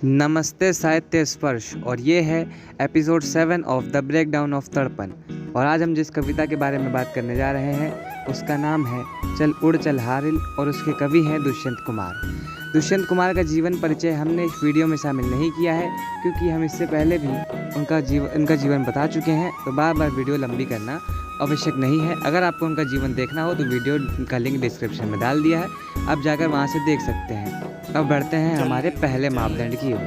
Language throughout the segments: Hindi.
नमस्ते साहित्य स्पर्श और ये है episode 7 of the breakdown of तड़पन। और आज हम जिस कविता के बारे में बात करने जा रहे हैं उसका नाम है चल उड़ चल हारिल और उसके कवि हैं दुष्यंत कुमार। दुष्यंत कुमार का जीवन परिचय हमने इस वीडियो में शामिल नहीं किया है क्योंकि हम इससे पहले भी उनका जीवन बता चुके हैं, तो बार बार वीडियो लंबी करना आवश्यक नहीं है। अगर आपको उनका जीवन देखना हो तो वीडियो का लिंक डिस्क्रिप्शन में डाल दिया है, आप जाकर वहाँ से देख सकते हैं। अब बढ़ते हैं हमारे पहले मापदंड की ओर।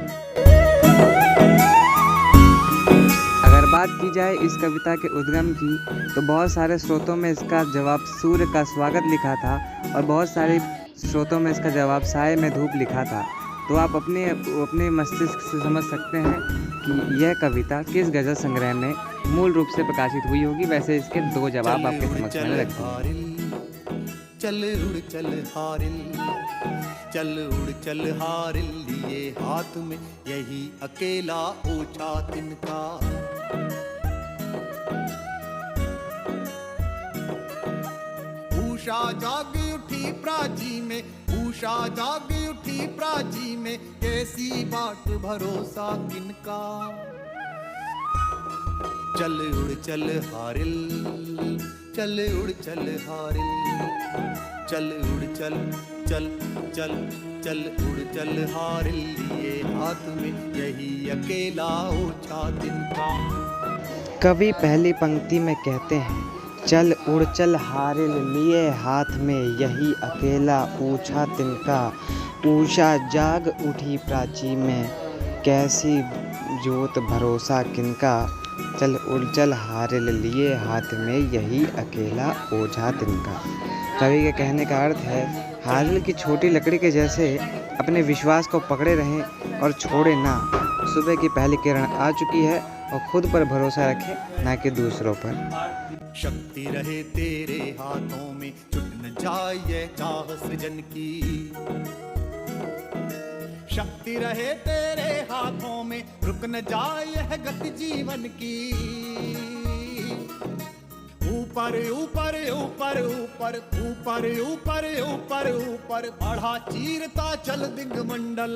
अगर बात की जाए इस कविता के उद्गम की तो बहुत सारे स्रोतों में इसका जवाब सूर्य का स्वागत लिखा था और बहुत सारे स्रोतों में इसका जवाब साए में धूप लिखा था। तो आप अपने मस्तिष्क से समझ सकते हैं कि यह कविता किस गज़ल संग्रह में मूल रूप से प्रकाशित हुई होगी। वैसे इसके दो जवाब आपके समक्ष में रखते हैं। चल उड़ चल हारिल, चल उड़ चल हारिल, लिए हाथ में यही अकेला ऊंचा तिनका। उषा जाग उठी प्राची में, उषा जाग उठी प्राची में, कैसी बाट भरोसा किनका। चल उड़ चल हारिल, चल उड़ चल हारिल, चल उड़ चल चल चल चल उड़ चल हारिल, लिए हाथ में यही अकेला ऊंचा तिनका। कवि पहली पंक्ति में कहते हैं चल उड़ चल हारिल, लिए हाथ में यही अकेला ऊंचा तिनका। उषा जाग उठी प्राची में, कैसी जोत भरोसा किनका। चल उड़ चल हारिल, लिए हाथ में यही अकेला ओझा तिनका। कवि के कहने का अर्थ है हारिल की छोटी लकड़ी के जैसे अपने विश्वास को पकड़े रहें और छोड़े ना। सुबह की पहली किरण आ चुकी है और खुद पर भरोसा रखें, ना कि दूसरों पर। शक्ति रहे तेरे हाथों में, छुट न जाए चाह सृजन की। शक्ति रहे तेरे हाथों में, रुक न जाए गति जीवन की। ऊपर ऊपर ऊपर ऊपर ऊपर ऊपर ऊपर ऊपर बढ़ा चीरता चल दिग्मंडल।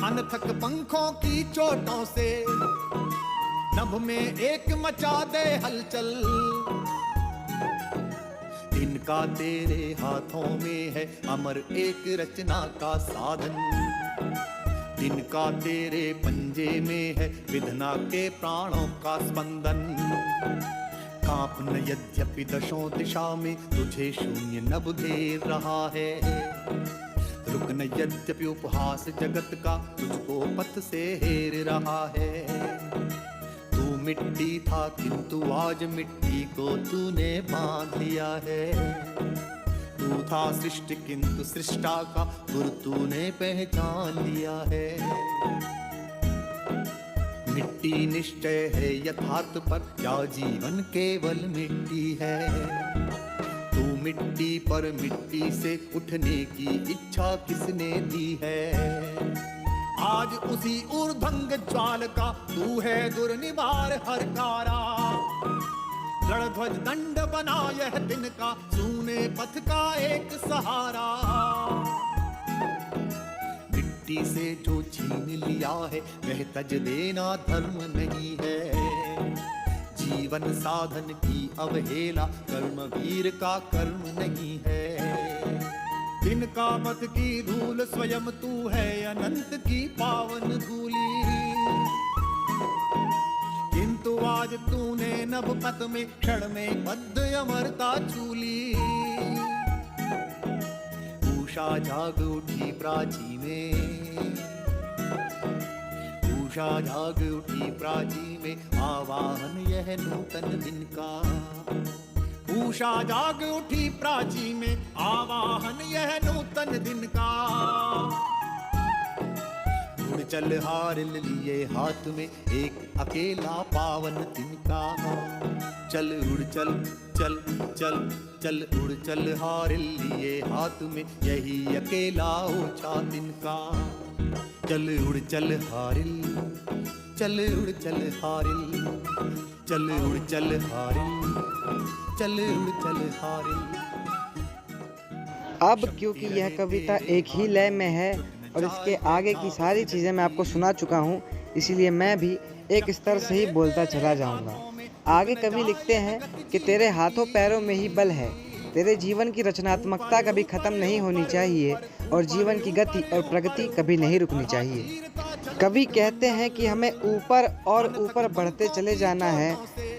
अनथक पंखों की चोटों से नभ में एक मचा दे हलचल। इनका तेरे हाथों में है अमर एक रचना का साधन। इनका तेरे पंजे में है विधना के प्राणों का स्पंदन। कांप न यद्यपि दशों दिशा में, तुझे शून्य नभ घेर रहा है। रुक न यद्यपि उपहास जगत का, तुझको पथ से हेर रहा है। तू मिट्टी था किंतु आज मिट्टी को तूने बांध लिया है। तू था सृष्टि किंतु सृष्टा का गुरु तूने पहचान लिया है। मिट्टी निश्चय है यथार्थ पर, क्या जीवन केवल मिट्टी है। तू मिट्टी पर मिट्टी से उठने की इच्छा किसने दी है। आज उसी ऊर्ध्वंग ज्वाल का तू है दुर्निवार हरकारा। रणध्वज दंड बना यह दिन का, सूने पथ का एक सहारा। मिट्टी से जो छीन लिया है वह तज देना धर्म नहीं है। जीवन साधन की अवहेला कर्मवीर का कर्म नहीं है। तिनका मत की धूल स्वयं तू है, अनंत की पावन धूली। किंतु आज तूने नभ पथ में क्षण में बद्ध अमरता चूली। उषा जाग उठी प्राची में, उषा जाग उठी प्राची में, आवाहन यह नूतन दिन का। उषा जाग उठी प्राची में, आवाहन यह नूतन दिन का। उड़ चल हारिल, लिए हाथ में एक अकेला पावन तिनका। चल उड़ चल चल चल चल उड़ चल हारिल, लिए हाथ में यही अकेला ऊंचा तिनका। चल उड़ चल हारिल, चल उड़ चल हारिल, चल उड़ चल हारिल, चल उड़ चल हारिल। अब क्योंकि यह कविता एक ही लय में है और इसके आगे की सारी चीज़ें मैं आपको सुना चुका हूँ, इसीलिए मैं भी एक स्तर से ही बोलता चला जाऊँगा। आगे कवि लिखते हैं कि तेरे हाथों पैरों में ही बल है, तेरे जीवन की रचनात्मकता कभी ख़त्म नहीं होनी चाहिए और जीवन की गति और प्रगति कभी नहीं रुकनी चाहिए। कवि कहते हैं कि हमें ऊपर और ऊपर बढ़ते चले जाना है,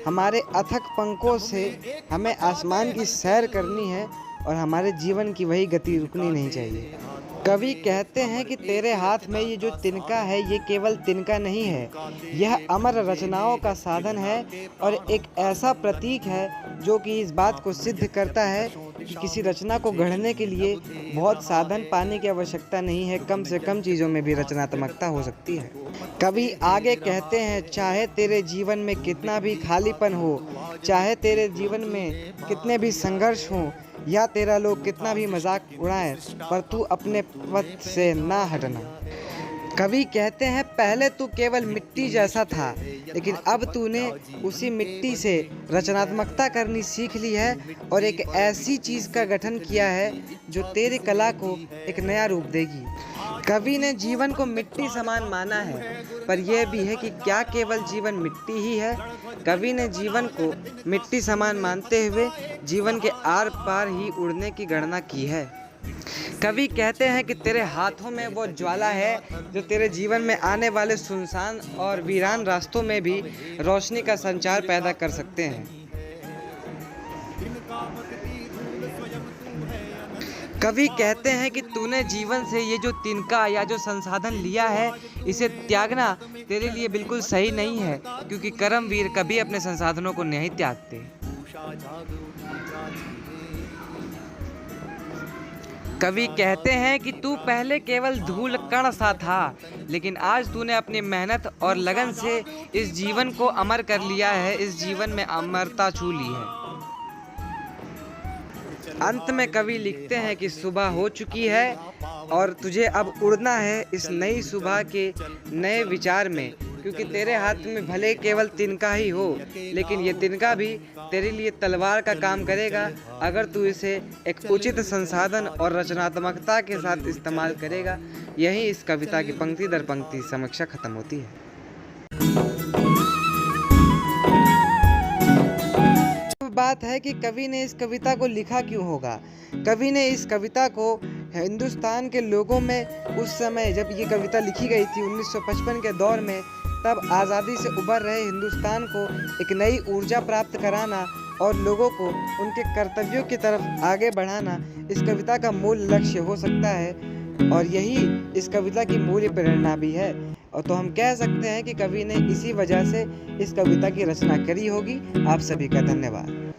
हमारे अथक पंखों से हमें आसमान की सैर करनी है और हमारे जीवन की वही गति रुकनी नहीं चाहिए। कवि कहते हैं कि तेरे हाथ में ये जो तिनका है, ये केवल तिनका नहीं है, यह अमर रचनाओं का साधन है और एक ऐसा प्रतीक है जो कि इस बात को सिद्ध करता है कि किसी रचना को गढ़ने के लिए बहुत साधन पाने की आवश्यकता नहीं है, कम से कम चीज़ों में भी रचनात्मकता हो सकती है। कवि आगे कहते हैं, चाहे तेरे जीवन में कितना भी खालीपन हो, चाहे तेरे जीवन में कितने भी संघर्ष हों या तेरा लोग कितना भी मजाक उड़ाएं, पर तू अपने पथ से ना हटना। कवि कहते हैं, पहले तू केवल मिट्टी जैसा था, लेकिन अब तूने उसी मिट्टी से रचनात्मकता करनी सीख ली है और एक ऐसी चीज़ का गठन किया है जो तेरी कला को एक नया रूप देगी। कवि ने जीवन को मिट्टी समान माना है, पर यह भी है कि क्या केवल जीवन मिट्टी ही है? कवि ने जीवन को मिट्टी समान मानते हुए जीवन के आर पार ही उड़ने की गणना की है। कवि कहते हैं कि तेरे हाथों में वो ज्वाला है जो तेरे जीवन में आने वाले सुनसान और वीरान रास्तों में भी रोशनी का संचार पैदा कर सकते हैं। कवि कहते हैं कि तूने जीवन से ये जो तिनका या जो संसाधन लिया है, इसे त्यागना तेरे लिए बिल्कुल सही नहीं है, क्योंकि कर्मवीर कभी अपने संसाधनों को नहीं त्यागते। कवि कहते हैं कि तू पहले केवल धूल कण सा था, लेकिन आज तूने अपनी मेहनत और लगन से इस जीवन को अमर कर लिया है, इस जीवन में अमरता छू ली है। अंत में कवि लिखते हैं कि सुबह हो चुकी है और तुझे अब उड़ना है इस नई सुबह के नए विचार में, क्योंकि तेरे हाथ में भले केवल तिनका ही हो, लेकिन ये तिनका भी तेरे लिए तलवार का काम करेगा अगर तू इसे एक उचित संसाधन और रचनात्मकता के साथ इस्तेमाल करेगा। यही इस कविता की पंक्ति दर पंक्ति समीक्षा खत्म होती है। बात है कि कवि ने इस कविता को लिखा क्यों होगा। कवि ने इस कविता को हिंदुस्तान के लोगों में उस समय जब ये कविता लिखी गई थी 1955 के दौर में, तब आज़ादी से उभर रहे हिंदुस्तान को एक नई ऊर्जा प्राप्त कराना और लोगों को उनके कर्तव्यों की तरफ आगे बढ़ाना इस कविता का मूल लक्ष्य हो सकता है, और यही इस कविता की मूल प्रेरणा भी है। और तो हम कह सकते हैं कि कवि ने इसी वजह से इस कविता की रचना करी होगी। आप सभी का धन्यवाद।